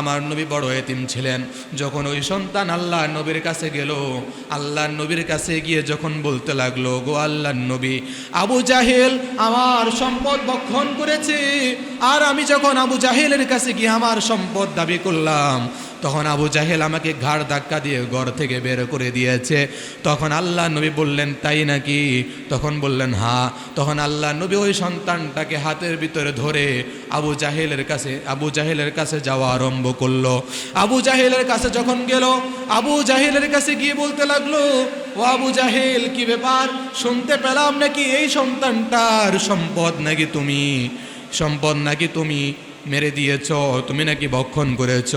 আমার নবী বড় এতিম ছিলেন। যখন ওই সন্তান আল্লাহর নবীর কাছে গেল, আল্লাহর নবীর কাছে গিয়ে যখন বলতে লাগলো, গো আল্লাহর নবী, আবু জাহেল আমার সম্পদ ভক্ষণ করেছে। আর আমি যখন আবু জাহেলের কাছে গিয়ে আমার সম্পদ দাবি করলাম, তখন আবু জাহেল আমাকে ঘাড় ধাক্কা দিয়ে ঘর থেকে বের করে দিয়েছে। তখন আল্লাহ নবী বললেন, তাই নাকি? তখন বললেন হ্যাঁ। তখন আল্লাহ নবী ওই সন্তানটাকে হাতের ভিতরে ধরে আবু জাহেলের কাছে যাওয়া আরম্ভ করলো। আবু জাহেলের কাছে যখন গেল, আবু জাহেলের কাছে গিয়ে বলতে লাগলো, ও আবু জাহেল, কি ব্যাপার? শুনতে পেলাম নাকি এই সন্তানটার সম্পদ নাকি তুমি মেরে দিয়েছ, তুমি নাকি ভক্ষণ করেছ,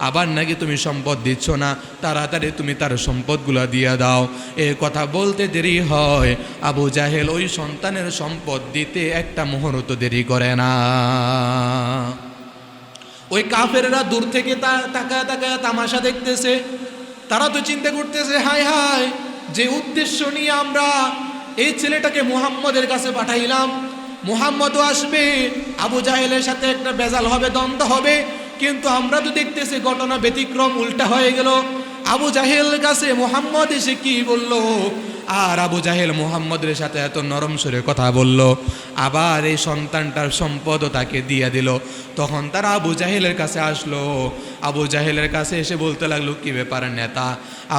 আবার নাকি তুমি সম্পদ দিচ্ছ না, তাড়াতাড়ি তুমি তার সম্পদগুলো দিয়ে দাও। এ কথা বলতে দেরি হয়, আবু জাহেল ওই সন্তানের সম্পদ দিতে একটা মুহূর্ত দেরি করে না। ওই কাফেররা দূর থেকে তাকায় তাকায় তামাশা দেখতেছে। তারা তো চিন্তা করতেছে, হায় হায়, যে উদ্দেশ্য নিয়ে আমরা এই ছেলেটাকে মুহাম্মদের কাছে পাঠাইলাম, মুহাম্মদও আসবে, আবু জাহেলের সাথে একটা বেজাল হবে, দ্বন্দ্ব হবে, কিন্তু আমরা তো দেখতেছি ঘটনা ব্যতিক্রম, উল্টা হয়ে গেল। আবু জাহেলের কাছে মুহাম্মদ এসে কি বলল, আর আবু জাহেল মুহাম্মদের সাথে এত নরম সুরে কথা বলল, আবার এই সন্তানটার সম্পদও তাকে দিয়ে দিল। তখন তারা আবু জাহেলের কাছে আসলো। আবু জাহেলের কাছে এসে বলতে লাগলো, কি ব্যাপার নেতা,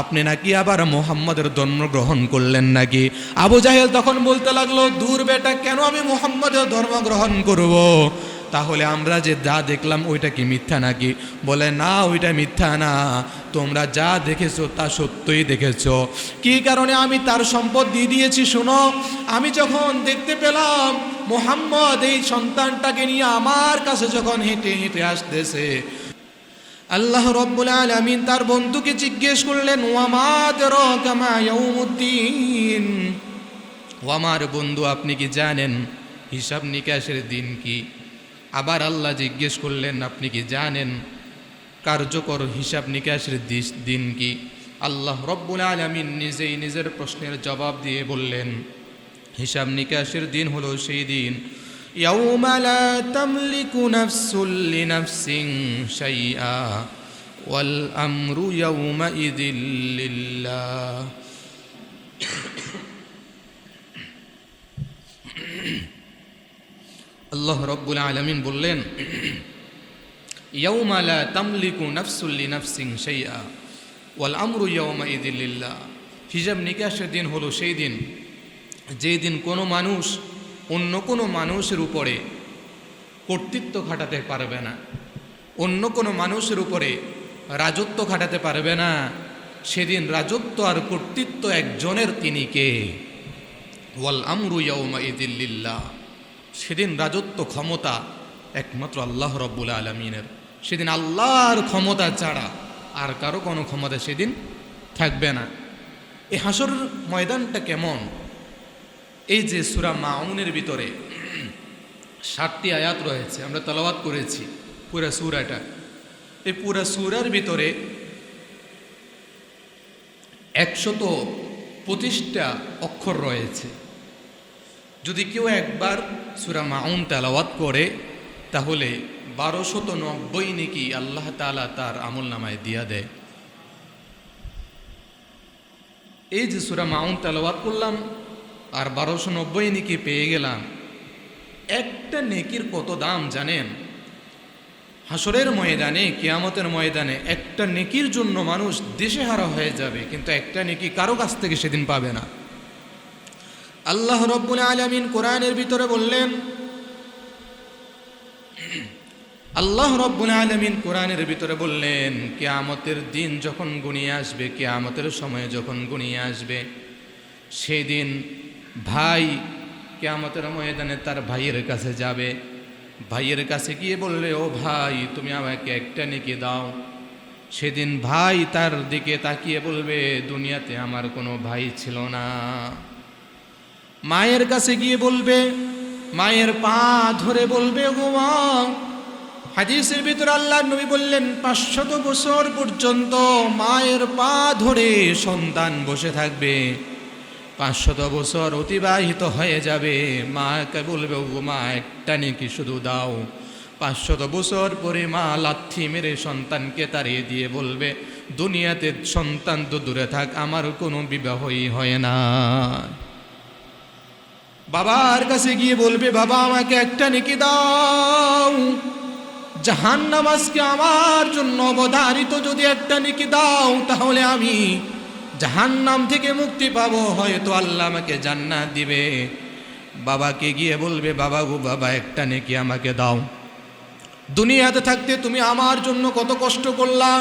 আপনি নাকি আবার মুহাম্মদের ধর্ম গ্রহণ করলেন নাকি? আবু জাহেল তখন বলতে লাগলো, দূর বেটা, কেন আমি মুহাম্মদের ধর্ম গ্রহণ করব? তাহলে আমরা যে যা দেখলাম ওইটা কি মিথ্যা নাকি? বলে, না, ওইটা মিথ্যা না, তোমরা যা দেখেছো তা সত্যই দেখেছো। কি কারণে আমি তার সম্পদ দিয়ে দিয়েছি শোনো। আমি যখন দেখতে পেলাম মুহাম্মদ এই সন্তানটাকে নিয়ে আমার কাছে যখন হেঁটে হেঁটে আসতেছে, আল্লাহ রাব্বুল আলামিন তার বন্ধুকে জিজ্ঞেস করলেন, ওয়ামা আদরাকা মা ইয়াউমুদ্দিন, ও আমার বন্ধু, আপনি কি জানেন হিসাব নিকাশের দিন কি? আবার আল্লাহ জিজ্ঞেস করলেন, আপনি কি জানেন কার্যকর হিসাব নিকাশের দিন কি? আল্লাহ রাব্বুল আলামিন নিজেই নিজের প্রশ্নের জবাব দিয়ে বললেন, হিসাব নিকাশের দিন হলো সেই দিন, ইয়াউমা লা তামলিকু নাফসুন লিনাফসিন শাইআ ওয়াল আমরু ইয়াউমাইযিল লিল্লাহ। আল্লাহ রাব্বুল আলামিন বললেন, ইয়াউমা লা তামলিকু নাফসুন লিনাফসিন শাইআ ওয়াল আমরু ইয়াউমাইযিল লিল্লাহ। হিসাব নিকাশের দিন হলো সেই দিন, যেই দিন কোনো মানুষ অন্য কোনো মানুষের উপরে কর্তৃত্ব খাটাতে পারবে না, অন্য কোনো মানুষের উপরে রাজত্ব খাটাতে পারবে না। সেদিন রাজত্ব আর কর্তৃত্ব একজনের, তিনি কে? ওয়াল আমরু ইয়াউমাইযিল লিল্লাহ। সেদিন রাজত্ব ক্ষমতা একমাত্র আল্লাহ রাব্বুল আলামিনের। সেদিন আল্লাহর ক্ষমতা ছাড়া আর কারো কোনো ক্ষমতা সেদিন থাকবে না। এই হাসর ময়দানটা কেমন? এই যে সূরা মাউনের ভিতরে 7টি আয়াত রয়েছে, আমরা তেলাওয়াত করেছি পুরা সূরাটা। এই পুরা সূরার ভিতরে 125টা অক্ষর রয়েছে। যদি কেউ একবার সূরা মাউন তেলাওয়াত করে, তাহলে 1290 নেকি আল্লাহ তাআলা তার আমল নামায় দিয়া দেয়। এই যে সূরা মাউন তেলাওয়াত করলাম আর 1290 নেকি পেয়ে গেলাম, একটা নেকির কত দাম জানেন? হাসরের ময়দানে, কিয়ামতের ময়দানে একটা নেকির জন্য মানুষ দিশেহারা হয়ে যাবে, কিন্তু একটা নেকি কারো কাছ থেকে সেদিন পাবে না। আল্লাহ রাব্বুল আলামিন কোরআনের ভিতরে বললেন, আল্লাহ রাব্বুল আলামিন কোরআনের ভিতরে বললেন, কিয়ামতের দিন যখন ঘনিয়ে আসবে, কিয়ামতের সময় যখন ঘনিয়ে আসবে, সেদিন ভাই কিয়ামতের ময়দানে তার ভাইয়ের কাছে যাবে। ভাইয়ের কাছে গিয়ে বললে, ও ভাই, তুমি আমাকে একটা নেকি দাও। সেদিন ভাই তার দিকে তাকিয়ে বলবে, দুনিয়াতে আমার কোনো ভাই ছিল না। মায়ের কাছে গিয়ে বলবে, মায়ের পা ধরে বলবে, গো মা। হাদিসের ভিতরে আল্লাহর নবী বললেন, 500 বছর পর্যন্ত মায়ের পা ধরে সন্তান বসে থাকবে। 500 বছর অতিবাহিত হয়ে যাবে, মাকে বলবে, ও মা, একটা নেকি শুধু দাও। 500 বছর পরে মা লাথি মেরে সন্তানকে তাড়িয়ে দিয়ে বলবে, দুনিয়াতে সন্তান তো দূরে থাক, আমার কোনো বিবাহই হয় না। বাবার কাছে গিয়ে বলবে, বাবা আমাকে একটা নেকি দাও, জাহান্নাম আজকে আমার জন্য অবধারিত, যদি একটা নেকি দাও তাহলে আমি জাহান্নাম থেকে মুক্তি পাবো, হয়তো আল্লাহ আমাকে জান্নাত দিবে। বাবাকে গিয়ে বলবে, বাবা গো বাবা, একটা নেকি আমাকে দাও, দুনিয়াতে থাকতে তুমি আমার জন্য কত কষ্ট করলা,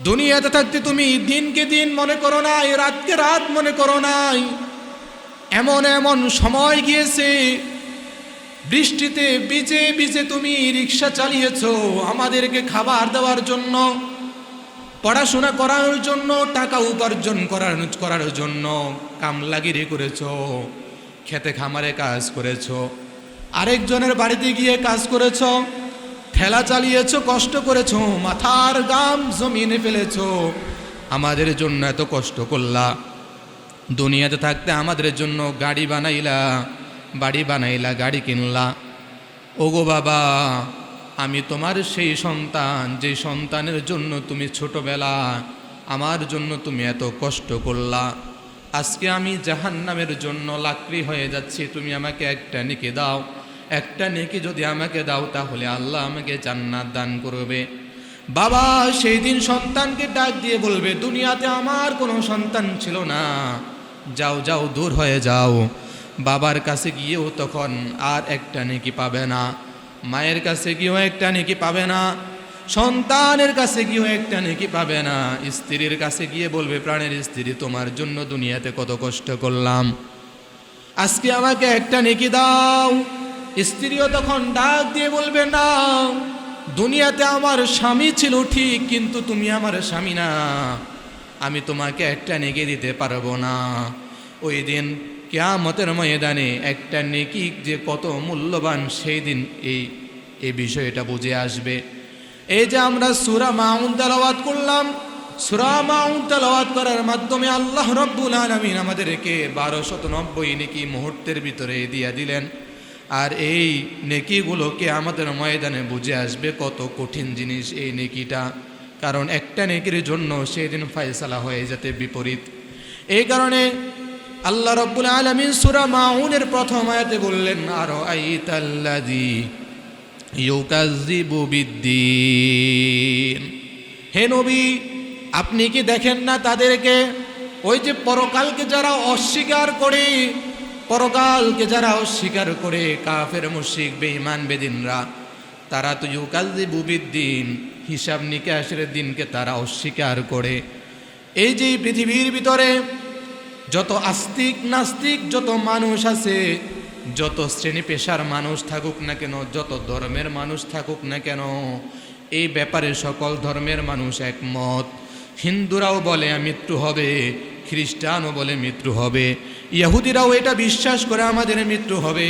দুনিয়াতে থাকতে তুমি দিনকে দিন মনে করো নাই, রাতকে রাত মনে করো নাই, এমন এমন সময় গিয়েছে বৃষ্টিতে ভিজে ভিজে তুমি রিক্সা চালিয়েছো আমাদেরকে খাবার দেওয়ার জন্য, পড়াশোনা করার জন্য, টাকা উপার্জন করার জন্য কামলাগিরি করেছো, খেতে খামারে কাজ করেছো, আরেকজনের বাড়িতে গিয়ে কাজ করেছো, ঠেলা চালিয়েছো, কষ্ট করেছো, মাথার গাম জমিনে ফেলেছো, আমাদের জন্য এত কষ্ট করলা, দুনিয়াতে থাকতে আমাদের জন্য গাড়ি বানাইলা, বাড়ি বানাইলা, গাড়ি কিনলা। ওগো বাবা, আমি তোমার সেই সন্তান, যে সন্তানের জন্য তুমি ছোটবেলা আমার জন্য তুমি এত কষ্ট করলা, আজকে আমি জাহান্নামের জন্য লাকড়ি হয়ে যাচ্ছি, তুমি আমাকে একটা নেকি দাও, একটা নেকি যদি আমাকে দাও তাহলে আল্লাহ আমাকে জান্নাত দান করবে। বাবা সেই দিন সন্তানকে ডাক দিয়ে বলবে, দুনিয়াতে আমার কোনো সন্তান ছিল না, যাও যাও দূর হয়ে যাও। বাবার কাছে গিয়েও তখন আর একটা নেকি পাবে না, মায়ের কাছে গিয়েও একটা নেকি পাবে না, সন্তানের কাছে গিয়েও একটা নেকি পাবে না, স্ত্রীর কাছে গিয়ে বলবে, প্রাণের স্ত্রী তোমার জন্য দুনিয়াতে কত কষ্ট করলাম, আজকে আমাকে একটা নেকি দাও। স্ত্রীও তখন ডাক দিয়ে বলবে, না, দুনিয়াতে আমার স্বামী ছিল ঠিক, কিন্তু তুমি আমার স্বামী না, আমি তোমাকে একটা নেকি দিতে পারবো না। ওই দিন কিয়ামতের ময়দানে একটা নেকি যে কত মূল্যবান, সেই দিন এই বিষয়টা বুঝে আসবে। এই যে আমরা সূরা মাউন তেলাওয়াত করলাম, সূরা মাউন তেলাওয়াত করার মাধ্যমে আল্লাহ রাব্বুল আলামিন আমাদেরকে 1290 নেকি মুহূর্তের ভিতরে দিয়ে দিলেন। আর এই নেকিগুলোকে আমাদের ময়দানে বুঝে আসবে কত কঠিন জিনিস এই নেকিটা, কারণ একটা নেকির জন্য সেদিন ফয়সালা হয়ে যেতে বিপরীত। এই কারণে আল্লাহ রাব্বুল আলামিন সূরা মাউনের প্রথম আয়াতে বললেন, আরো আইতাল্লাযী ইউকাযযিবু বিদ্দীন, হে নবী আপনি কি দেখেন না তাদেরকে, ওই যে পরকালকে যারা অস্বীকার করে, পরকালকে যারা অস্বীকার করে, কাফের মুশরিক বেঈমান বেদিনরা, তারা তো ইউকাযযিবু বিদ্দীন, হিসাব নিকাশের দিনকে তারা অস্বীকার করে। এই যে পৃথিবীর ভিতরে যত আস্তিক নাস্তিক যত মানুষ আছে, যত শ্রেণী পেশার মানুষ থাকুক না কেন, যত ধর্মের মানুষ থাকুক না কেন, এই ব্যাপারে সকল ধর্মের মানুষ একমত। হিন্দুরাও বলে মৃত্যু হবে, খ্রিস্টানও বলে মৃত্যু হবে, ইহুদিরাও এটা বিশ্বাস করে আমাদের মৃত্যু হবে,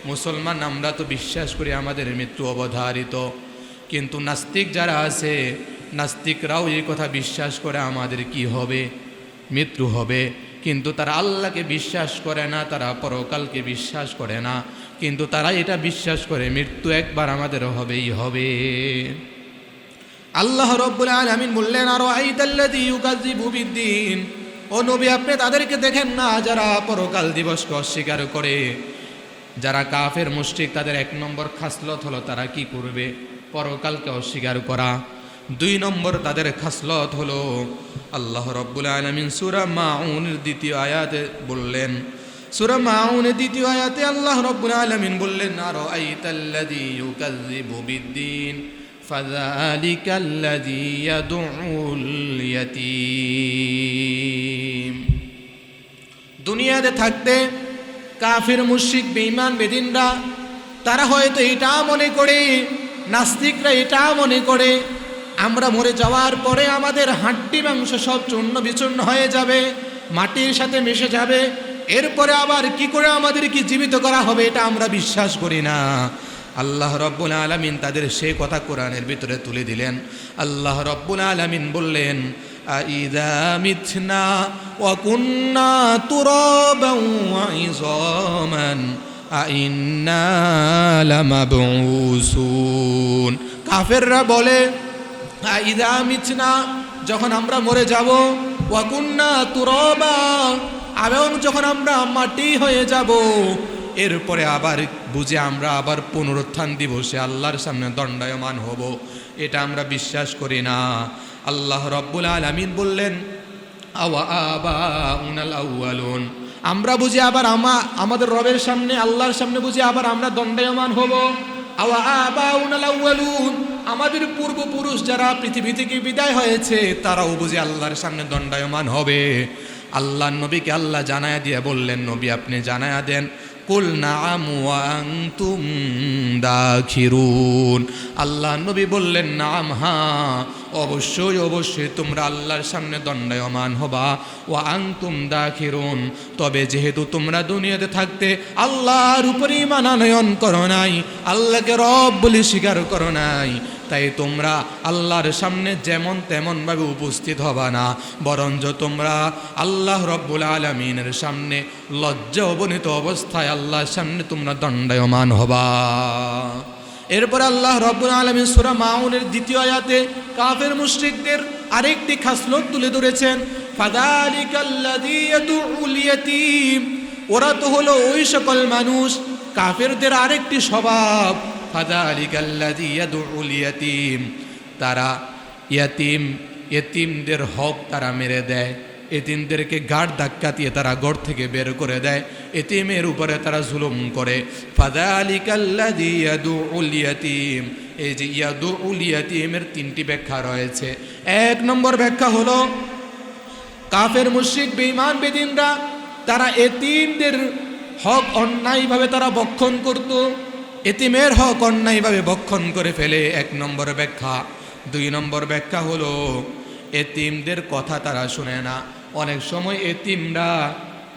মুসলমান আমরা তো বিশ্বাস করি আমাদের মৃত্যু অবধারিত। কিন্তু নাস্তিক যারা আছে, নাস্তিকরাও এই কথা বিশ্বাস করে আমাদের কি হবে, মৃত্যু হবে। কিন্তু তারা আল্লাহকে বিশ্বাস করে না, তারা পরকালকে বিশ্বাস করে না, কিন্তু তারা এটা বিশ্বাস করে মৃত্যু একবার আমাদের হবেই হবে। আল্লাহ রাব্বুল আলামিন বললেন, আরো আইতাল্লাযী ইউকাযযিবু বিদ্দীন, ও নবী আপনি তাদেরকে দেখেন না যারা পরকাল দিবসকে অস্বীকার করে, যারা কাফের মুশরিক, তাদের 1 নম্বর খাসলত হলো তারা কি করবে, পরকালকে অস্বীকার করা। 2 নম্বর তাদের খাসলত হলো, আল্লাহ রাব্বুল আলামিন সূরা মাউনের 2য় আয়াতে বললেন, সূরা মাউনের 2য় আয়াতে আল্লাহ রাব্বুল আলামিন বললেন, আরো আইতাল্লাযী ইউকাযযিবু বিদ্দীন ফাযালিকাল্লাযী ইয়াদউল ইয়াতীম। দুনিয়াতে থাকতে কাফির মুশরিক বেঈমান বেদিনরা তারা হয়তো এটা মনে করে, নাস্তিকরা এটা মনে করে, আমরা মরে যাওয়ার পরে আমাদের হাড্ডি মাংস সব চূর্ণ বিচূর্ণ হয়ে যাবে, মাটির সাথে মিশে যাবে, এরপরে আবার কি করে আমাদের কি জীবিত করা হবে, এটা আমরা বিশ্বাস করি না। আল্লাহ রাব্বুল আলামিন তাদের সেই কথা কোরআনের ভিতরে তুলে দিলেন। আল্লাহ রাব্বুল আলামিন বললেন, আইযা মিতনা ওয়া কুন্না তুরাবান ওয়া ইযামান আইন্না লামাবউসুন। কাফেররা বলে আইদা মিতনা, যখন আমরা মরে যাব, ওয়া কুন্না তুরাবা, এবং যখন আমরা মাটি হয়ে যাব, এরপরে আবার বুঝে আমরা আবার পুনরুত্থান দিবসে আল্লাহর সামনে দণ্ডায়মান হব, এটা আমরা বিশ্বাস করি না। আল্লাহ রাব্বুল আলামিন বললেন আওয়া আবাউনাল আউয়ালুন, আমরা বুঝি আবার আমাদের রবের সামনে আল্লাহর সামনে বুঝি আবার আমরা দণ্ডায়মান হব। আওয়া আবাউনাল আউয়ালুন, আমাদের পূর্বপুরুষ যারা পৃথিবী থেকে বিদায় হয়েছে তারাও বুঝি আল্লাহর সামনে দণ্ডায়মান হবে। আল্লাহ নবীকে আল্লাহ জানায়া দিয়ে বললেন, নবী আপনি জানায়া দেন, কুল নাআম ওয়া আনতুম দাখিরুন। আল্লাহ নবী বললেন নাম, হ্যাঁ অবশ্যই অবশ্যই তোমরা আল্লাহর সামনে দণ্ডায়মান হবা, ওয়া আনতুম দাখিরুন, তবে যেহেতু তোমরা দুনিয়াতে থাকতে আল্লাহর উপরে ঈমান আনয়ন করো নাই, আল্লাহকে রব বলে স্বীকার করো নাই, তাই তোমরা আল্লাহর সামনে যেমন তেমন ভাবে উপস্থিত হবা না, বরঞ্চ তোমরা আল্লাহ রব্বুল আলামিনের সামনে লজ্জা অবনীত অবস্থায় আল্লাহর সামনে তোমরা দণ্ডায়মান হবা। এরপর আল্লাহ রব্বুল আলামিন সূরা মাউনের দ্বিতীয় আয়াতে কাফের মুশরিকদের আরেকটি খাসলত তুলে ধরেছেন, ফাযালিকাল্লাযী ইয়াদউল ইয়াতীম, ওরা তো হলো ওই সকল মানুষ, কাফেরদের আরেকটি স্বভাব, ফাযালিকাল্লাযী ইয়াদউল ইয়াতীম, তারা ইয়েতিমদের হক তারা মেরে দেয়, এতিমদেরকে গাড় ধাক্কা দিয়ে তারা ঘর থেকে বের করে দেয়, এতিমের উপরে তারা জুলুম করে। ফাযালিকাল্লাযী ইয়াদউল ইয়াতীম, এই যে ইয়াদউল ইয়াতীমের তিনটি ব্যাখ্যা রয়েছে। এক নম্বর ব্যাখ্যা হলো কাফের মুশরিক বেঈমান বেদিনরা তারা এতিমদের হক অন্যায়ভাবে তারা ভক্ষণ করত, এতিমের হক অন্যায়ভাবে ভক্ষণ করে ফেলে, এক নম্বর ব্যাখ্যা। দুই নম্বর ব্যাখ্যা হলো এতিমদের কথা তারা শুনে না। অনেক সময় এতিমরা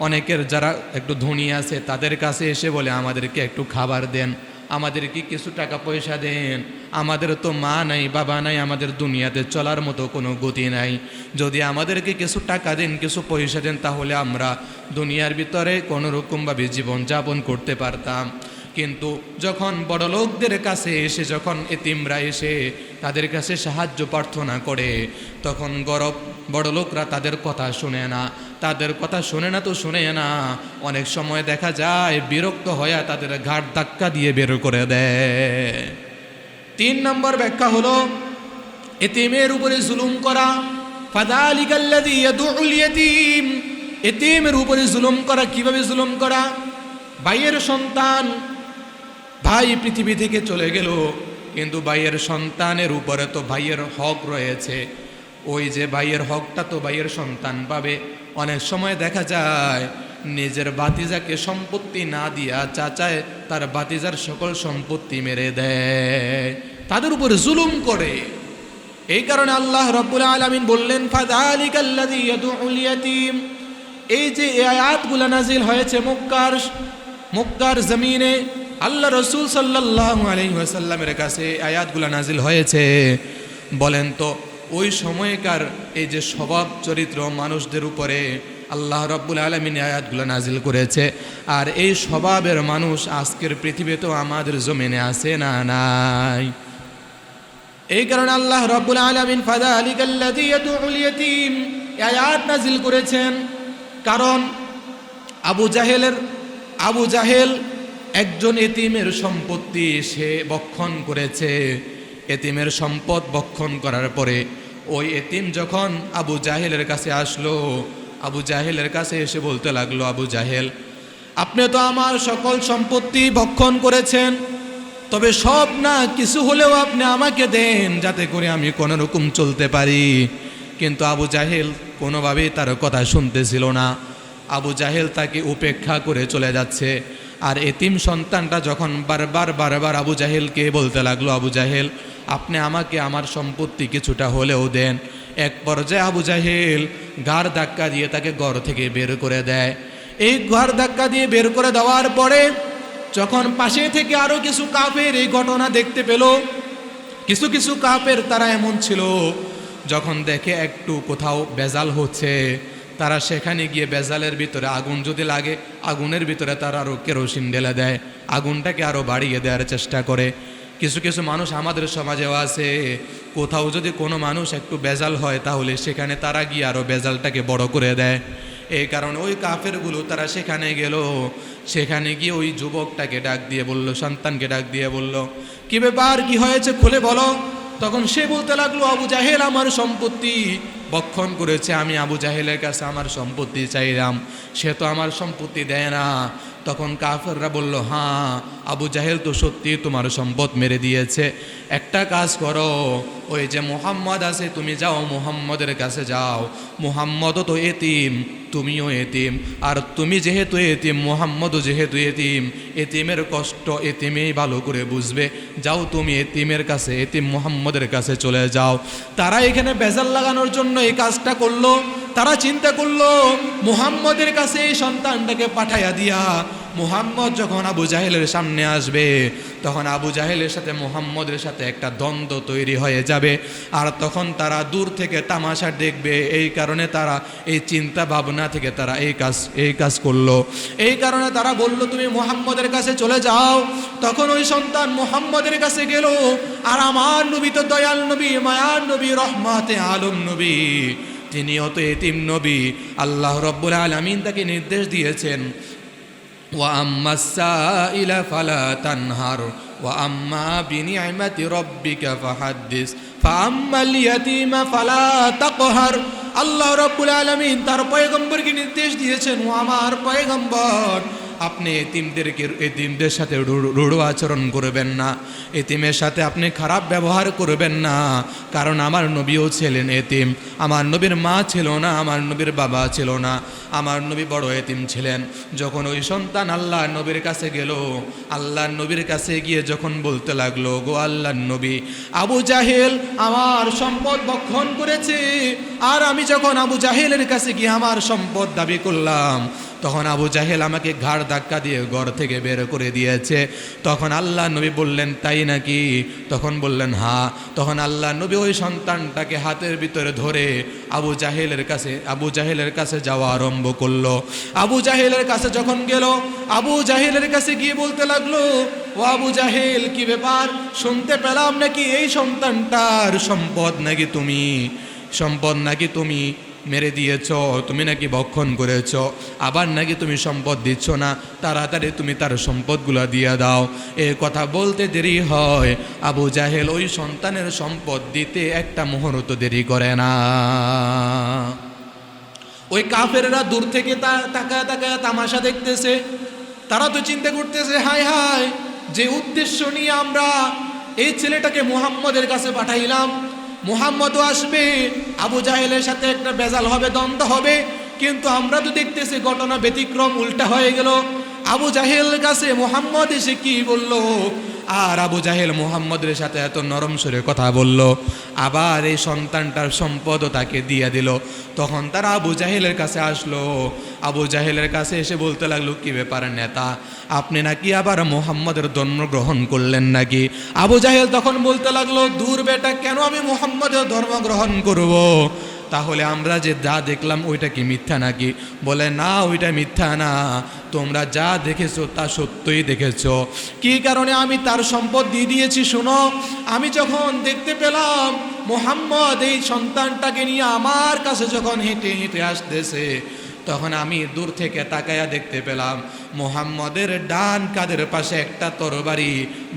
অনেকের যারা একটু ধনী আছে তাদের কাছে এসে বলে আমাদেরকে একটু খাবার দেন, আমাদেরকে কিছু টাকা পয়সা দেন, আমাদের তো মা নাই বাবা নাই, আমাদের দুনিয়াতে চলার মতো কোনো গতি নাই, যদি আমাদেরকে কিছু টাকা দেন কিছু পয়সা দেন তাহলে আমরা দুনিয়ার ভিতরে কোনোরকমভাবে জীবনযাপন করতে পারতাম। কিন্তু যখন বড়লোকদের কাছে এসে, যখন এতিমরা এসে তাদের কাছে সাহায্য প্রার্থনা করে, তখন বড়লোকরা তাদের কথা শুনে না, তাদের কথা শুনে না তো শুনে না, অনেক সময় দেখা যায় বিরক্ত হয়ে তাদের ঘাট ধাক্কা দিয়ে বের করে দেয়। তিন নম্বর ব্যাখ্যা হলো এতিমের উপরে জুলুম করা, ফাযালিকাল্লাযী ইয়াদউল ইয়াতীম, এতিমের উপরে জুলুম করা। কিভাবে জুলুম করা? ভাইয়ের সন্তান, ভাই পৃথিবী থেকে চলে গেল, কিন্তু ভাইয়ের সন্তানের উপরে তো ভাইয়ের হক রয়েছে, ওই যে ভাইয়ের হকটা তো ভাইয়ের সন্তান পাবে। অনেক সময় দেখা যায় নিজের ভাতিজাকে সম্পত্তি না দিয়া চাচায় তার ভাতিজার সকল সম্পত্তি মেরে দেয়, তাদের উপরে জুলুম করে। এই কারণে আল্লাহ রাব্বুল আলামিন বললেন ফাযালিকাল্লাযী ইয়াদউল ইয়াতীম। এই যে আয়াতগুলো নাজিল হয়েছে মক্কার জমিনে, আল্লাহ রাসূল সাল্লাল্লাহু আলাইহি ওয়াসাল্লামের কাছে আয়াতগুলো নাজিল হয়েছে। বলেন তো ওই সময়কার এই যে স্বভাব চরিত্র মানুষদের উপরে আল্লাহ রাব্বুল আলামিন আয়াতগুলো নাজিল করেছে, আর এই স্বভাবের মানুষ আজকের পৃথিবীতেও আমাদের জমিনে আছে না নাই? এই কারণে আল্লাহ রাব্বুল আলামিন ফাযালিকাল্লাযী ইয়াদউল ইয়াতীম আয়াত নাজিল করেছেন। কারণ আবু জাহেল একজন এতিমের সম্পত্তি সে ভক্ষণ করেছে। এতিমের সম্পদ ভক্ষণ করার পরে ওই এতিম যখন আবু জাহেলের কাছে আসলো, আবু জাহেলের কাছে এসে বলতে লাগলো, আবু জাহেল আপনি তো আমার সকল সম্পত্তি ভক্ষণ করেছেন, তবে সব না কিছু হলেও আপনি আমাকে দেন যাতে করে আমি কোনো রকম চলতে পারি। কিন্তু আবু জাহেল কোনোভাবেই তার কথা শুনতেছিল না। আবু জাহেল তাকে উপেক্ষা করে চলে যাচ্ছে। আর এতিম সন্তানটা যখন বারবার আবু জাহেলকে বলতে লাগলো, আবু জাহেল আপনি আমাকে আমার সম্পত্তি কিছুটা হলেও দেন, এক পর্যায়ে আবু জাহেল ঘাড় ধাক্কা দিয়ে তাকে ঘর থেকে বের করে দেয়। এই ঘাড় ধাক্কা দিয়ে বের করে দেওয়ার পরে যখন পাশে থেকে আরো কিছু কাফের এই ঘটনা দেখতে পেল, কিছু কাফের তারা এমন ছিল যখন দেখে একটু কোথাও বেজাল হচ্ছে তারা সেখানে গিয়ে বেজালের ভিতরে আগুন যদি লাগে আগুনের ভিতরে তারা আরও কেরোসিন ঢেলে দেয়, আগুনটাকে আরও বাড়িয়ে দেওয়ার চেষ্টা করে। কিছু কিছু মানুষ আমাদের সমাজেও আছে, কোথাও যদি কোনো মানুষ একটু বেজাল হয় তাহলে সেখানে তারা গিয়ে আরও বেজালটাকে বড় করে দেয়। এই কারণে ওই কাফেরগুলো তারা সেখানে গেল, সেখানে গিয়ে ওই যুবকটাকে ডাক দিয়ে বলল, সন্তানকে ডাক দিয়ে বলল, কি ব্যাপার, কি হয়েছে খুলে বলো। তখন সে বলতে লাগলো, আবু জাহেল আমার সম্পত্তি ভক্ষণ করেছে, আমি আবু জাহেলের কাছে আমার সম্পত্তি চাইলাম, সে তো আমার সম্পত্তি দেয় না। তখন কাফেররা বলল, হ্যাঁ আবু জাহেল তো সত্যি তোমার সম্পদ মেরে দিয়েছে, একটা কাজ করো, ওই যে মুহাম্মদ আছে তুমি যাও মুহাম্মদের কাছে যাও, মুহাম্মদও তো এতিম তুমিও এতিম, আর তুমি যেহেতু এতিম মুহাম্মদও যেহেতু এতিম, এতিমের কষ্ট এতিমেই ভালো করে বুঝবে, যাও তুমি এতিমের কাছে, এতিম মুহাম্মদের কাছে চলে যাও। তারা এখানে বেজাল লাগানোর জন্য এই কাজটা করলো। তারা চিন্তা করলো মুহাম্মদের কাছে এই সন্তানটাকে পাঠাইয়া দিয়া মুহাম্মদ যখন আবু জাহেলের সামনে আসবে তখন আবু জাহেলের সাথে মুহাম্মদের সাথে একটা দ্বন্দ্ব তৈরি হয়ে যাবে, আর তখন তারা দূর থেকে তামাশা দেখবে। এই কারণে তারা এই চিন্তা ভাবনা থেকে তারা এই কাজ করলো। এই কারণে তারা বলল, তুমি মুহাম্মদের কাছে চলে যাও। তখন ওই সন্তান মুহাম্মদের কাছে গেল, আর আমার নবী তো দয়াল নবী, মায়ার নবী, রহমাতে আলম নবী, তিনিও তো এতিম নবী। আল্লাহ রাব্বুল আলামিন তাকে নির্দেশ দিয়েছেন, ওয়া আম্মাস সাইলা ফালা তানহার ওয়া আম্মা বিনিআমাতি রাব্বিকা ফাহাদ্দিস ফাআম্মাল ইয়াতীমা ফালা তাকহার। আল্লাহ রাব্বুল আলামিন তার পয়গম্বরকে নির্দেশ দিয়েছেন, ও আমার পয়গম্বর, আপনি এতিমদের সাথে রূঢ় আচরণ করবেন না, এতিমের সাথে আপনি খারাপ ব্যবহার করবেন না, কারণ আমার নবীও ছিলেন এতিম, আমার নবীর মা ছিল না, আমার নবীর বাবা ছিল না, আমার নবী বড় এতিম ছিলেন। যখন ওই সন্তান আল্লাহর নবীর কাছে গেল, আল্লাহর নবীর কাছে গিয়ে যখন বলতে লাগলো, গো আল্লাহর নবী, আবু জাহেল আমার সম্পদ ভক্ষণ করেছে, আর আমি যখন আবু জাহেলের কাছে গিয়ে আমার সম্পদ দাবি করলাম তখন আবু জাহেল আমাকে ঘাড় ধাক্কা দিয়ে ঘর থেকে বের করে দিয়েছে। তখন আল্লাহ নবী বললেন, তাই নাকি? তখন বললেন হ্যাঁ। তখন আল্লাহ নবী ওই সন্তানটাকে হাতের ভিতরে ধরে আবু জাহেলের কাছে যাওয়া আরম্ভ করলো। আবু জাহেলের কাছে যখন গেল, আবু জাহেলের কাছে গিয়ে বলতে লাগলো, ও আবু জাহেল, কি ব্যাপার, শুনতে পেলাম নাকি এই সন্তানটার সম্পদ নাকি তুমি মেরে দিয়েছ, তুমি নাকি ভক্ষণ করেছ, আবার নাকি তুমি সম্পদ দিচ্ছ না, তাড়াতাড়ি তুমি তার সম্পদগুলো দিয়ে দাও। এ কথা বলতে দেরি হয়, আবু জাহেল ওই সন্তানের সম্পদ দিতে একটা মুহূর্ত দেরি করে না। ওই কাফেররা দূর থেকে তাকায় তাকায় তামাশা দেখতেছে। তারা তো চিন্তা করতেছে, হায় হায়, যে উদ্দেশ্য নিয়ে আমরা এই ছেলেটাকে মুহাম্মদের কাছে পাঠাইলাম, মুহাম্মদও আসবে, আবু জাহেলের সাথে একটা বেজাল হবে, দ্বন্দ্ব হবে, কিন্তু আমরা তো দেখতেছি ঘটনা ব্যতিক্রম, উল্টা হয়ে গেল। আবু জাহেলের কাছে মুহাম্মদ এসে কি বলল, আর আবু জাহেল মুহাম্মদের সাথে এত নরম সুরে কথা বলল, আবার এই সন্তানটার সম্পদও তাকে দিয়ে দিল। তখন তারা আবু জাহেলের কাছে আসলো। আবু জাহেলের কাছে এসে বলতে লাগলো, কি ব্যাপার নেতা, আপনি নাকি আবার মুহাম্মদের ধর্ম গ্রহণ করলেন নাকি? আবু জাহেল তখন বলতে লাগলো, দূর বেটা, কেন আমি মুহাম্মদের ধর্ম গ্রহণ করব? তাহলে আমরা যে যা দেখলাম ওইটা কি মিথ্যা নাকি? বলে, না, ওইটা মিথ্যা না, তোমরা যা দেখেছো তা সত্যই দেখেছো। কি কারণে আমি তার সম্পদ দিয়ে দিয়েছি শোনো। আমি যখন দেখতে পেলাম মুহাম্মদ এই সন্তানটাকে নিয়ে আমার কাছে যখন হেঁটে হেঁটে আসতেছে, তখন আমি দূর থেকে তাকায়া দেখতে পেলাম মুহাম্মদের ডান কাঁধের পাশে একটা তরবারি,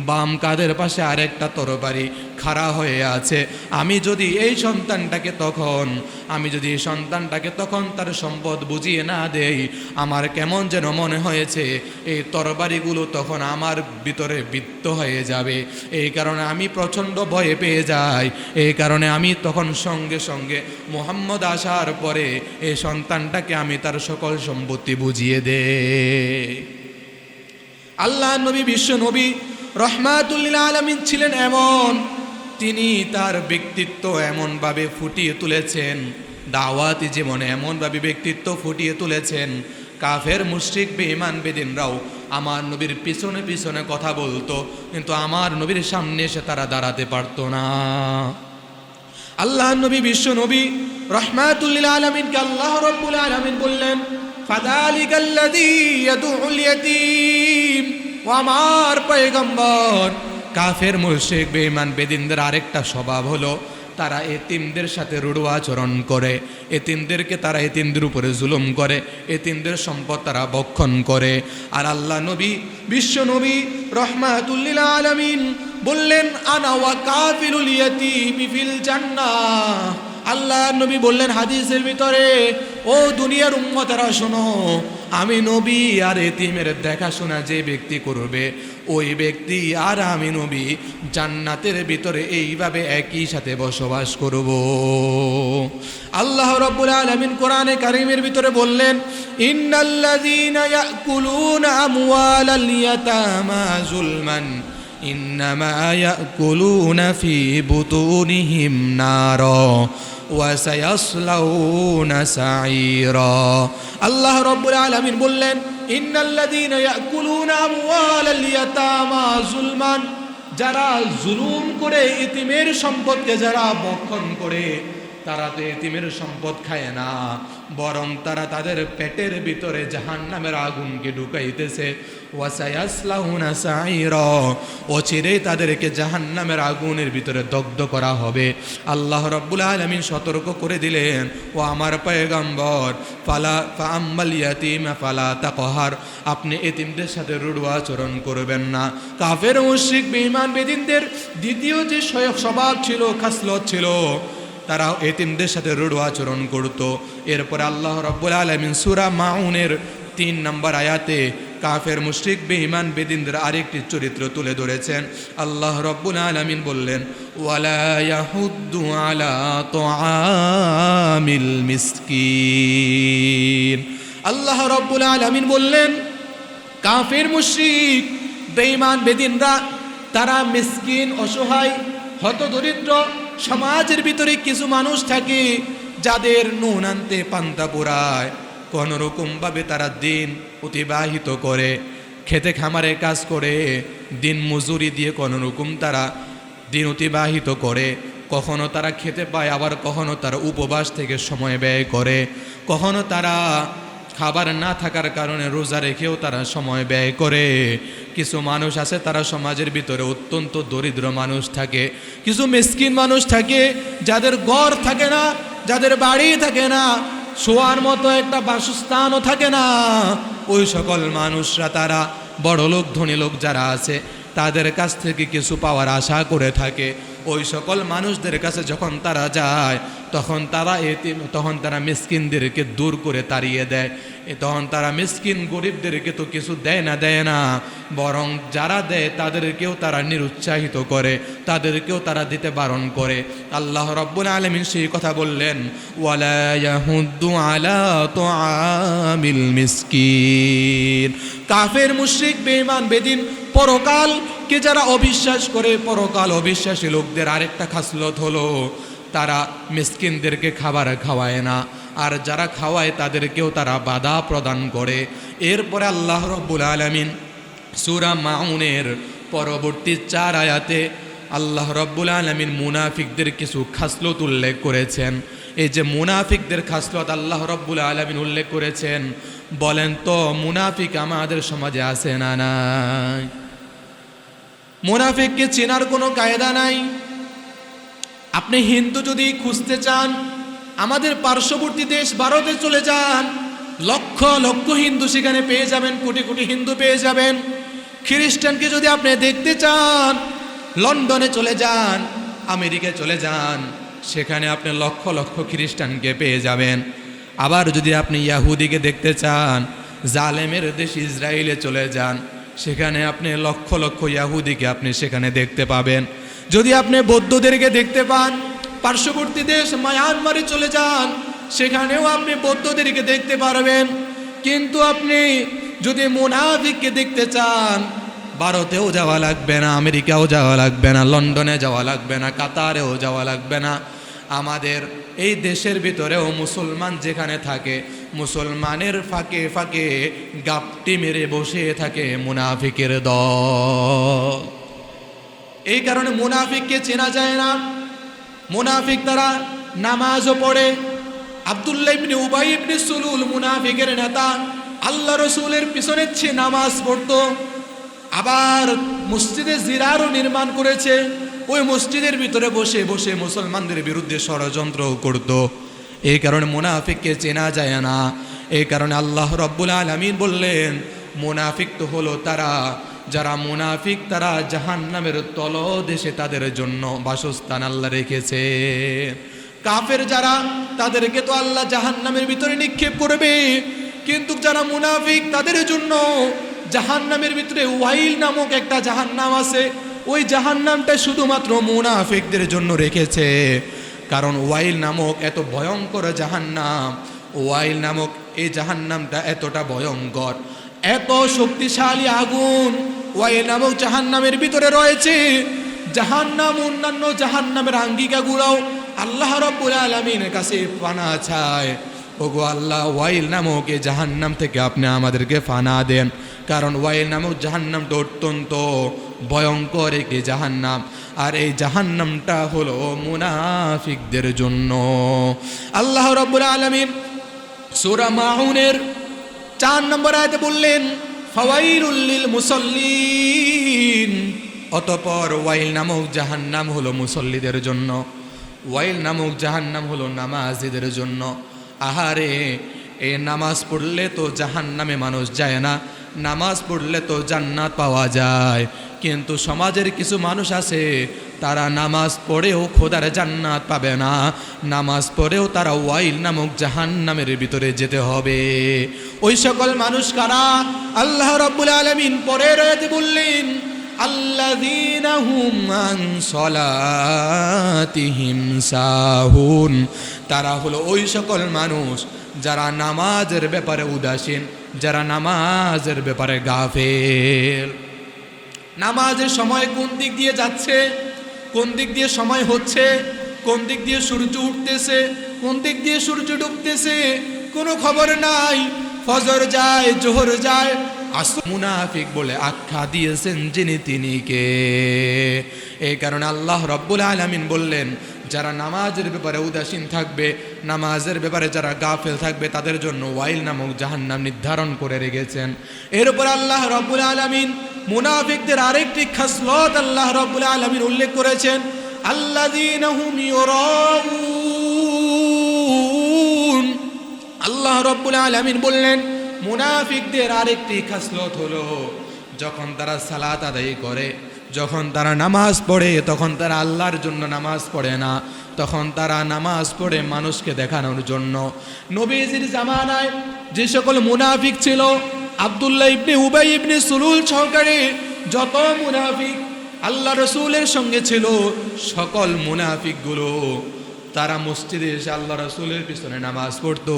বাম কাঁধের পাশে আরেকটা তরবারি খাড়া হয়ে আছে। আমি যদি এই সন্তানটাকে তখন তার সম্পদ বুঝিয়ে না দেই, আমার কেমন যেন মনে হয়েছে এই তরবারিগুলো তখন আমার ভিতরে বিদ্ধ হয়ে যাবে। এই কারণে আমি প্রচণ্ড ভয়ে পেয়ে যাই। এই কারণে আমি তখন সঙ্গে সঙ্গে মুহাম্মদ আসার পরে এই সন্তানটাকে আমি তার সকল সম্পত্তি বুঝিয়ে দেই। আল্লাহ নবী, বিশ্ব নবী রহমাতুল লিল আলামিন ছিলেন এমন, তিনি তার ব্যক্তিত্ব এমনভাবে ফুটিয়ে তুলেছেন, দাওয়াতি জীবনে এমনভাবে ব্যক্তিত্ব ফুটিয়ে তুলেছেন, কাফের মুশরিক বেঈমান বেদিনরাও আমার নবীর পিছনে পিছনে কথা বলতো, কিন্তু আমার নবীর সামনে এসে তারা দাঁড়াতে পারতো না। আল্লাহ নবী, বিশ্ব নবী রহমাতুল লিল আলামিনকে আল্লাহ রাব্বুল আলামিন বললেন ফাযালিকাল্লাযী ইয়াদউল ইয়াতীম। ও আমার পয়গম্বর, কাফের মুশরিক বেঈমান বেদিনদের আরেকটা স্বভাব হলো তারা এতিমদের সাথে রূঢ় আচরণ করে, এতিমদেরকে তারা এতিমদের উপরে জুলুম করে, এতিমদের সম্পদ তারা ভক্ষণ করে। আর আল্লাহ নবী, বিশ্ব নবী রহমাতুল লিল আলামিন বললেন আনা ওয়া কাফিলুল ইয়াতীমি ফিল জান্নাহ। আল্লাহ নবী বললেন হাদিসের ভিতরে, ও দুনিয়ার উম্মতেরা শোনো, আমি নবী আর এতিমের দেখাশোনা যে ব্যক্তি করবে ওই ব্যক্তি আর আমি নবী জান্নাতের ভিতরে এইভাবে একই সাথে বসবাস করব। আল্লাহ রাব্বুল আলামিন কোরআনে কারীমের ভিতরে বললেন ইন্নাল্লাযীনা ইয়াকুলুনা আমওয়ালাল ইয়াতামা যুলমান ইন্নামা ইয়াকুলুনা ফি বুতুনিহিম নারা ওয়া সায়াসলাউনা সাঈরা। আল্লাহ রাব্বুল আলামিন বললেন ইন্নাল্লাযীনা ইয়াকুলুনা আমওয়ালাল ইয়াতামা যুলমান, যারা জুলুম করে এতিমের সম্পদকে যারা ভক্ষণ করে তারা তো এতিমের সম্পদ খায় না, বরং তারা তাদের পেটের ভিতরে জাহান্নামের আগুনকে ঢুকাইতেছে। ওয়া সায়াসলাউনা সাঈরা, অচিরেই তাদেরকে জাহান্নামের আগুনের ভিতরে দগ্ধ করা হবে। আল্লাহ রাব্বুল আলামিন সতর্ক করে দিলেন, ও আমার পয়গম্বর ফাআম্মাল ইয়াতীমা ফালা তাকহার, আপনি এতিমদের সাথে রূঢ় আচরণ করবেন না। কাফের মুশরিক বেঈমান বেদিনদের দ্বিতীয় যে স্বভাব ছিল, খাসলত ছিল, তারা এতিমদের সাথে রূঢ় আচরণ করত। এরপরে আল্লাহ রাব্বুল আলামিন সূরা মাউনের 3 নম্বর আয়াতে কাফের মুশরিক বেঈমান বেদিনদের আরেকটি চরিত্র তুলে ধরেছেন। আল্লাহ রাব্বুল আলামিন বললেন ওয়ালা ইয়াহুদ্দু আলা তুআমিল মিসকিন। আল্লাহ রাব্বুল আলামিন বললেন কাফের মুশরিক বেঈমান বেদিনরা তারা মিসকিন, অসহায়, হতদরিদ্র সমাজের ভিতরে কিছু মানুষ থাকে যাদের নুন আনতে পান্তা পোড়ায়, কোনোরকমভাবে তারা দিন অতিবাহিত করে, খেতে খামারে কাজ করে, দিন মজুরি দিয়ে কোনোরকম তারা দিন অতিবাহিত করে। কখনো তারা খেতে পায়, আবার কখনো তারা উপবাস থেকে সময় ব্যয় করে, কখনো তারা খাবার না থাকার কারণে রোজা রেখেও তারা সময় ব্যয় করে। কিছু মানুষ আছে তারা সমাজের ভিতরে অত্যন্ত দরিদ্র মানুষ থাকে, কিছু মিসকিন মানুষ থাকে যাদের ঘর থাকে না, যাদের বাড়ি থাকে না, শোয়ার মতো একটা বাসস্থানও থাকে না। ওই সকল মানুষরা তারা বড় লোক ধনী লোক যারা আছে তাদের কাছ থেকে কিছু পাওয়ার আশা করে থাকে। ওই সকল মানুষদের কাছে যখন তারা যায় তখন তারা মিসকিনদেরকে দূর করে তাড়িয়ে দেয়। তখন তারা মিসকিন গরিবদেরকে তো কিছু দেয় না, বরং যারা দেয় তাদেরকেও তারা নিরুৎসাহিত করে, তাদেরকেও তারা দিতে বারণ করে। আল্লাহ রাব্বুল আলামিন সেই কথা বললেন ওয়ালা ইয়াহুদ্দু আলা তুআমিল মিসকিন। কাফের মুশরিক বেঈমান বেদিন পরকালকে যারা অবিশ্বাস করে, পরকাল অবিশ্বাসী লোকদের আরেকটা খাসলত হলো তারা মিসকিনদেরকে খাবার খাওয়ায় না, আর যারা খাওয়ায় তাদেরকেও তারা বাধা প্রদান করে। এরপরে আল্লাহ রাব্বুল আলামিন সূরা মাউনের পরবর্তী 4 আয়াতে আল্লাহ রাব্বুল আলামিন মুনাফিকদের কিছু খাসলত উল্লেখ করেছেন। এই যে মুনাফিকদের খাসলত আল্লাহ রাব্বুল আলামিন উল্লেখ করেছেন, বলেন তো মুনাফিক আমাদের সমাজে আছে না নাই? মুনাফিককে চেনার কোনো কায়দা নাই। আপনি হিন্দু যদি খুঁজতে চান, আমাদের পার্শ্ববর্তী দেশ ভারতে চলে যান, লক্ষ লক্ষ হিন্দু সেখানে পেয়ে যাবেন, কোটি কোটি হিন্দু পেয়ে যাবেন। খ্রিস্টানকে যদি আপনি দেখতে চান, লন্ডনে চলে যান, আমেরিকায় চলে যান, সেখানে আপনি লক্ষ লক্ষ খ্রিস্টানকে পেয়ে যাবেন। আবার যদি আপনি ইয়াহুদিকে দেখতে চান, জালেমের দেশ ইসরায়েলে চলে যান, সেখানে আপনি লক্ষ লক্ষ ইয়াহুদিকে আপনি সেখানে দেখতে পাবেন। যদি আপনি বৌদ্ধদেরকে দেখতে পান, পার্শ্ববর্তী দেশ মায়ানমারে চলে যান, সেখানেও আপনি বৌদ্ধদেরকে দেখতে পারবেন। কিন্তু আপনি যদি মুনাফিককে দেখতে চান, ভারতেও যাওয়া লাগবে না, আমেরিকাও যাওয়া লাগবে না, লন্ডনে যাওয়া লাগবে না, কাতারেও যাওয়া লাগবে না। আমাদের এই দেশের ভিতরেও মুসলমান যেখানে থাকে, মুসলমানের ফাঁকে ফাঁকে গাপটি মেরে বসে থাকে মুনাফিকের দল। এই কারণে মুনাফিককে চেনা যায় না। মুনাফিক তারা নামাজও পড়ে, আব্দুল্লাহ ইবনে উবাই ইবনে সুলুল মুনাফিকের নেতা আল্লাহ রসুলের পিছনে নামাজ পড়তো। আবার মসজিদে জিরারও নির্মাণ করেছে, ওই মসজিদের ভিতরে বসে বসে মুসলমানদের বিরুদ্ধে ষড়যন্ত্র করত। এই কারণে মুনাফিককে চেনা যায় না। এই কারণে আল্লাহ রব্বুল আলামিন বললেন মুনাফিক তো হলো তারা, যারা মুনাফিক তারা জাহান্নামের তলদেশে তাদের জন্য বাসস্থান আল্লাহ রেখেছে। কাফের যারা, তাদেরকে তো আল্লাহ জাহান্নামের ভিতরে নিক্ষেপ করবে, কিন্তু যারা মুনাফিক তাদের জন্য জাহান্নামের ভিতরে ওয়াইল নামক একটা জাহান্নাম আছে। ওই জাহান্নামটা শুধুমাত্র মুনাফিকদের জন্য রেখেছে। কারণ ওয়াইল নামক এত ভয়ঙ্কর জাহান্নাম, ওয়াইল নামক এই জাহান্নামটা এতটা ভয়ঙ্কর, এত শক্তিশালী আগুন ওয়াইল নামক জাহান্নামের ভিতরে রয়েছে। জাহান্নাম অন্যান্য জাহান্নামের আঙ্গিকাগুলোও আল্লাহ রাব্বুল আলামিনের কাছে পানা চায়, ওগো আল্লাহ ওয়াইল নামক এই জাহান্নাম থেকে আপনি আমাদেরকে ফানা দেন। কারণ ওয়াইল নামক জাহান্নামটা অত্যন্ত ভয়ঙ্কর একটি জাহান্নাম, আর এই জাহান্নামটা হলো মুনাফিকদের জন্য। আল্লাহ রাব্বুল আলামিন সূরা মাউনের 4 নম্বর আয়াতে বললেন ফাওয়াইলুল লিল মুসাল্লিন। অতঃপর ওয়াইল নামক জাহান্নাম হলো মুসল্লিদের জন্য, ওয়াইল নামক জাহান্নাম হলো নামাজীদের জন্য। আহারে, এই নামাজ পড়লে তো জাহান্নামে মানুষ যায় না, নামাজ পড়লে তো জান্নাত পাওয়া যায়। কিন্তু সমাজের কিছু মানুষ আছে, তারা নামাজ পড়েও খোদার জান্নাত পাবে না, নামাজ পড়েও তারা ওয়াইল নামক জাহান্নামের ভিতরে যেতে হবে। ওই সকল মানুষ কারা? আল্লাহ রাব্বুল আলামিন পরের আয়াতে বললেন আল্লাযীনা হুম আন সলাতিহিম সাহুন। তারা হলো ওই সকল মানুষ যারা নামাজের ব্যাপারে উদাসীন, যারা নামাজের ব্যাপারে গাফেল। নামাজের সময় কোন দিক দিয়ে যাচ্ছে, কোন দিক দিয়ে সময় হচ্ছে, কোন দিক দিয়ে সূর্য উঠতেছে, কোন দিক দিয়ে সূর্য ডুবতেছে, কোনো খবর নাই। ফজর যায়, জোহর যায়, আসর। মুনাফিক বলে আখ্যা দিয়েছেন যিনি তিনি কে? এই কারণে আল্লাহ রাব্বুল আলামিন বললেন যারা নামাজের ব্যাপারে উদাসীন থাকবে, নামাজের ব্যাপারে যারা গাফেল থাকবে, তাদের জন্য ওয়াইল নামক জাহান্নাম নির্ধারণ করে রেখেছেন। এর উপর আল্লাহ রাব্বুল আলামিন মুনাফিকদের আরেকটি খাসলত আল্লাহ রাব্বুল আলামিন উল্লেখ করেছেন আল্লাযীনা হুম ইউরাউন। আল্লাহ রাব্বুল আলামিন বললেন মুনাফিকদের আরেকটি খাসলত হলো যখন তারা সালাত আদায় করে, যখন তারা নামাজ পড়ে, তখন তারা আল্লাহর জন্য নামাজ পড়ে না, তখন তারা নামাজ পড়ে মানুষকে দেখানোর জন্য। নবীজির জামানায় যে সকল মুনাফিক ছিল, আব্দুল্লাহ ইবনে উবাই ইবনে সুলুল সহকারে যত মুনাফিক আল্লাহ রসুলের সঙ্গে ছিল, সকল মুনাফিকগুলো তারা মসজিদে এসে আল্লাহ রসুলের পিছনে নামাজ পড়তো।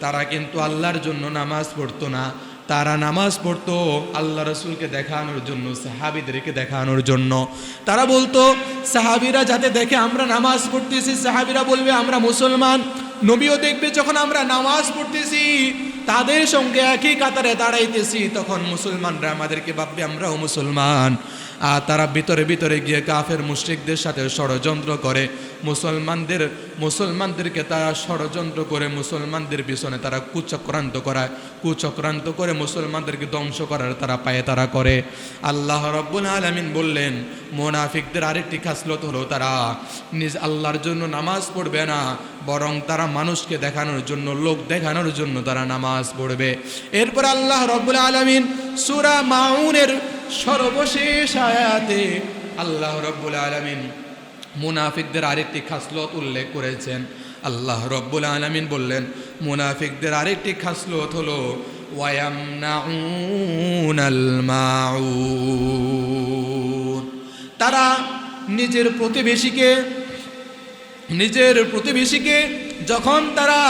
তারা কিন্তু আল্লাহর জন্য নামাজ পড়তো না, তারা নামাজ পড়তো আল্লাহ রসুলকে দেখানোর জন্য, সাহাবীদেরকে দেখানোর জন্য। তারা বলতো সাহাবীরা যাতে দেখে আমরা নামাজ পড়তেছি, সাহাবীরা বলবে আমরা মুসলমান। নবীও দেখবে যখন আমরা নামাজ পড়তেছি, তাদের সঙ্গে একই কাতারে দাঁড়াইতেছি, তখন মুসলমানরা আমাদেরকে ভাববে আমরাও মুসলমান। আর তারা ভিতরে ভিতরে গিয়ে কাফের মুশরিকদের সাথে ষড়যন্ত্র করে, মুসলমানদেরকে তারা ষড়যন্ত্র করে মুসলমানদের পিছনে তারা কুচক্রান্ত করে মুসলমানদেরকে ধ্বংস করার তারা পায়ে তারা করে। আল্লাহ রাব্বুল আলামিন বললেন মুনাফিকদের আরেকটি খাসলত হলো তারা নিজ আল্লাহর জন্য নামাজ পড়বে না, বরং তারা মানুষকে দেখানোর জন্য, লোক দেখানোর জন্য তারা নামাজ পড়বে। এরপর আল্লাহ রাব্বুল আলামিন সূরা মাউনের সর্বশেষ আয়াতে আল্লাহ রাব্বুল আলামিন মুনাফিকদের আরেকটি খাসলত উল্লেখ করেছেন। আল্লাহ রাব্বুল আলামিন বললেন মুনাফিকদের আরেকটি খাসলত হলো ওয়ায়ামনাউনাল মাউন। তারা নিজের প্রতিবেশীকে যখন তারা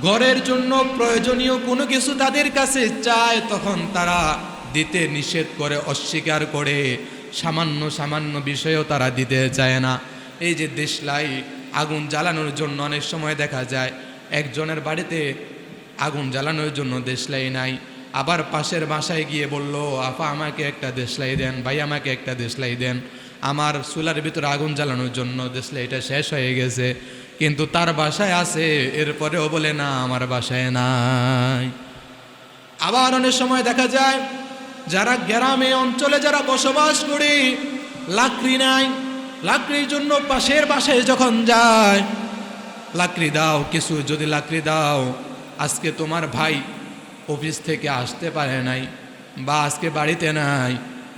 ঘরের জন্য প্রয়োজনীয় কোনো কিছু তাদের কাছে চায়, তখন তারা দিতে নিষেধ করে, অস্বীকার করে, সামান্য বিষয়েও তারা দিতে চায় না। এই যে দেশলাই আগুন জ্বালানোর জন্য অনেক সময় দেখা যায় একজনের বাড়িতে আগুন জ্বালানোর জন্য দেশলাই নাই, আবার পাশের বাসায় গিয়ে বলল আপা আমাকে একটা দেশলাই দেন, ভাই আমাকে একটা দেশলাই দেন। আমার চুলার ভিতরে আগুন জ্বালানোর জন্য দেখলে এটা শেষ হয়ে গেছে, কিন্তু তার বাসায় আছে, এরপরেও বলে না আমার বাসায় নাই। আবার অনেক সময় দেখা যায় যারা গ্রামে অঞ্চলে যারা বসবাস করে লাকড়ি নাই, লাকড়ির জন্য পাশের বাসায় যখন যায়, লাকড়ি দাও কিছু, যদি লাকড়ি দাও, আজকে তোমার ভাই অফিস থেকে আসতে পারে নাই বা আজকে বাড়িতে নাই,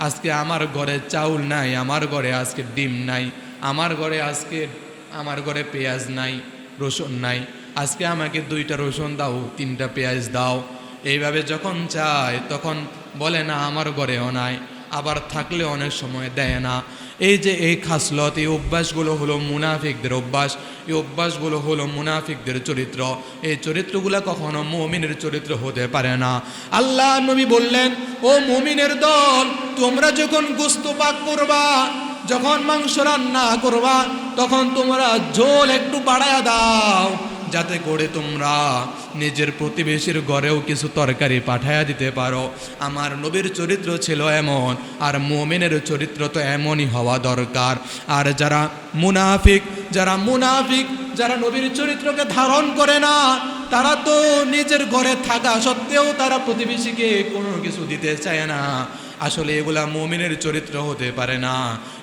আজকে আমার ঘরে চাউল নাই, আমার ঘরে আজকে ডিম নাই, আমার ঘরে পেঁয়াজ নাই, রসুন নাই, আজকে আমাকে 2টা রসুন দাও, 3টা পেঁয়াজ দাও। এইভাবে যখন চায় তখন বলে না আমার ঘরেও নাই, আবার থাকলে অনেক সময় দেয় না। এই যে এই খাসলত, এই অভ্যাসগুলো হলো মুনাফিকদের অভ্যাস, এই অভ্যাসগুলো হলো মুনাফিকদের চরিত্র। এই চরিত্রগুলো কখনো মুমিনের চরিত্র হতে পারে না। আল্লাহ নবী বললেন, ও মুমিনের দল, তোমরা যখন গোশত পাক করবা, যখন মাংস রান্না করবা, তখন তোমরা ঝোল একটু বাড়ায়া দাও, যাতে করে তোমরা নিজের প্রতিবেশীর ঘরেও কিছু তরকারি পাঠায়া দিতে পারো। আমার নবীর চরিত্র ছিল এমন, আর মুমিনের চরিত্র তো এমনই হওয়া দরকার। আর যারা মুনাফিক যারা নবীর চরিত্রকে ধারণ করে না, তারা তো নিজের ঘরে থাকা সত্ত্বেও তারা প্রতিবেশীকে কোনো কিছু দিতে চায় না। আসলে এগুলা মুমিনের চরিত্র হতে পারে না,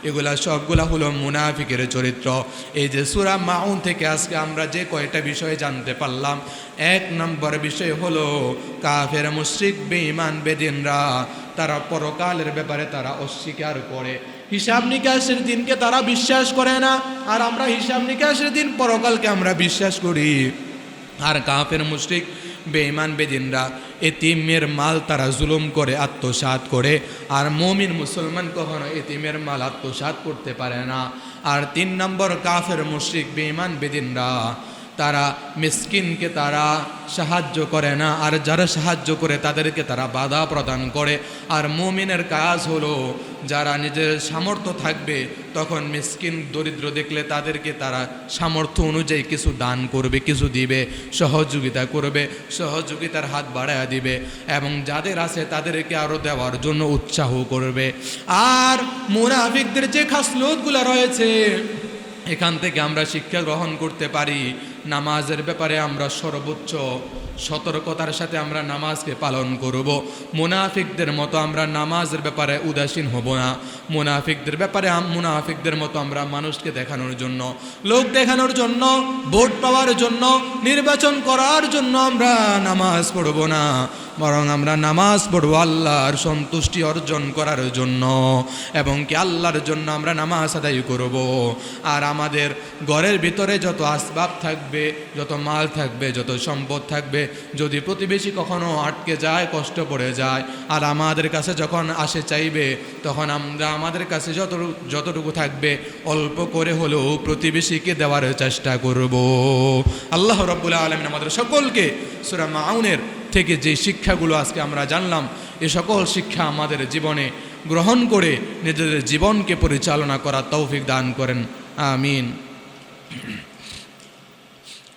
এগুলা সবগুলা হলো মুনাফিকের চরিত্র। এই যে সূরা মাউন থেকে আজকে আমরা যে কয়টা বিষয় জানতে পারলাম, 1 নম্বর বিষয় হলো কাফের মুশরিক বেঈমান বেদিনরা তারা পরকালের ব্যাপারে তারা অস্বীকার করে, হিসাব নিকাশের দিনকে তারা বিশ্বাস করে না। আর আমরা হিসাব নিকাশের দিন পরকালকে আমরা বিশ্বাস করি। আর কাফের মুশরিক বেঈমান বেদিনরা এতিমের মাল তারা জুলুম করে আত্মসাৎ করে, আর মুমিন মুসলমান কখনো এতিমের মাল আত্মসাৎ করতে পারে না। আর 3 নম্বর কাফের মুশরিক বেঈমান বেদিনরা তারা মিসকিনকে তারা সাহায্য করে না, আর যারা সাহায্য করে তাদেরকে তারা বাধা প্রদান করে। আর মুমিনের কাজ হলো যারা নিজের সামর্থ্য থাকবে তখন মিসকিন দরিদ্র দেখলে তাদেরকে তারা সামর্থ্য অনুযায়ী কিছু দান করবে, কিছু দিবে, সহযোগিতা করবে, সহযোগিতার হাত বাড়ায়া দিবে, এবং যাদের আছে তাদেরকে আরও দেওয়ার জন্য উৎসাহ করবে। আর মুনাফিকদের যে খাসলতগুলো রয়েছে, এখান থেকে আমরা শিক্ষা গ্রহণ করতে পারি, নামাজের ব্যাপারে আমরা সর্বোচ্চ সতর্কতার সাথে আমরা নামাজকে পালন করব। মুনাফিকদের মতো আমরা নামাজের ব্যাপারে উদাসীন হব না। মুনাফিকদের মতো আমরা মানুষকে দেখানোর জন্য, লোক দেখানোর জন্য, ভোট পাওয়ার জন্য, নির্বাচন করার জন্য আমরা নামাজ পড়ব না, বরং আমরা নামাজ পড়ব আল্লাহর সন্তুষ্টি অর্জন করার জন্য, এবং কি আল্লাহর জন্য আমরা নামাজ আদায় করব। আর আমাদের ঘরের ভিতরে যত আসবাব থাকবে, যত মাল থাকবে, যত সম্পদ থাকবে, যদি প্রতিবেশী কখনো আটকে যায়, কষ্ট পড়ে যায়, আর আমাদের কাছে যখন আসে চাইবে, তখন আমরা আমাদের কাছে যতটুকু থাকবে অল্প করে হলেও প্রতিবেশীকে দেওয়ার চেষ্টা করব। আল্লাহ রাব্বুল আলামিন আমাদের সকলকে সূরা মাউনের থেকে যে শিক্ষাগুলো আজকে আমরা জানলাম, এ সকল শিক্ষা আমাদের জীবনে গ্রহণ করে নিজেদের জীবনকে পরিচালনা করার তৌফিক দান করেন। আমিন।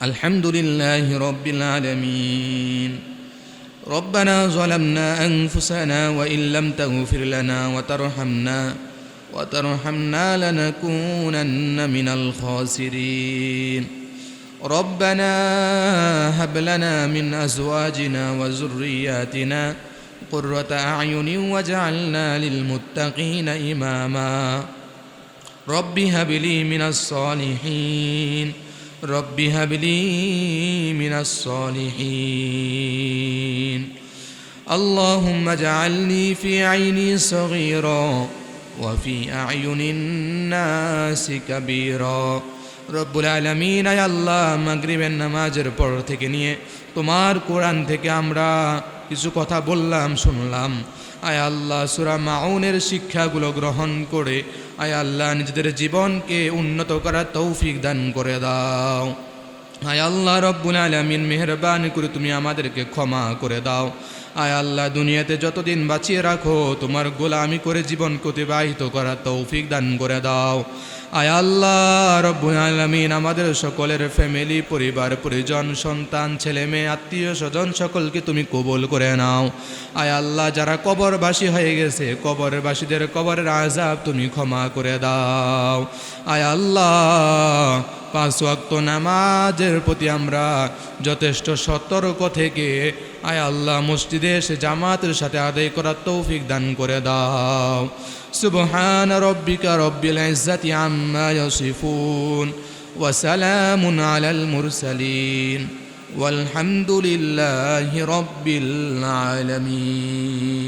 আলহামদুলিল্লাহি রাব্বিল আলামিন। ربنا ظلمنا أنفسنا وإن لم تغفر لنا وترحمنا لنكونن من الخاسرين. ربنا هب لنا من أزواجنا وذرياتنا قرة أعين واجعلنا للمتقين إماما. رب هب لي من الصالحين رب هب لي من الصالحين. اللهم اجعلني في عيني صغيرا وفي أعين الناس كبيرا. রব্বুল আলামিন, আয় আল্লাহ, মাগরিবের নামাজের পর থেকে নিয়ে তোমার কোরআন থেকে আমরা কিছু কথা বললাম, শুনলাম। আয় আল্লাহ, সূরা মাউনের শিক্ষাগুলো গ্রহণ করে আয় আল্লাহ নিজেদের জীবনকে উন্নত করার তৌফিক দান করে দাও। আয় আল্লাহ রব্বুল আলামিন, মেহেরবানি করে তুমি আমাদেরকে ক্ষমা করে দাও। আয় আল্লাহ দুনিয়াতে যতদিন বাঁচিয়ে রাখো তোমার গোলামি করে জীবন অতিবাহিত করার তৌফিক দান করে দাও। আয় আল্লাহ রব্বুল আলামিন আমাদের সকলের ফ্যামিলি, পরিবার পরিজন, সন্তান, ছেলে মেয়ে, আত্মীয় স্বজন সকলকে তুমি কবুল করে নাও। আয় আল্লাহ যারা কবরবাসী হয়ে গেছে কবরবাসীদের কবরের আযাব তুমি ক্ষমা করে দাও। আয় আল্লাহ 5 ওয়াক্ত নামাজের প্রতি আমরা যথেষ্ট সতর্ক থেকে আয় আল্লাহ মসজিদে এসে জামাতের সাথে আদায় করার তৌফিক দান করে দাও। সুবহান রব্বিকা রব্বিল ইজ্জাতি আম্মা ইয়াসিফুন ওয়া সালামুন আলাল মুরসালিন ওয়ালহামদুলিল্লাহি রব্বিল আলামিন।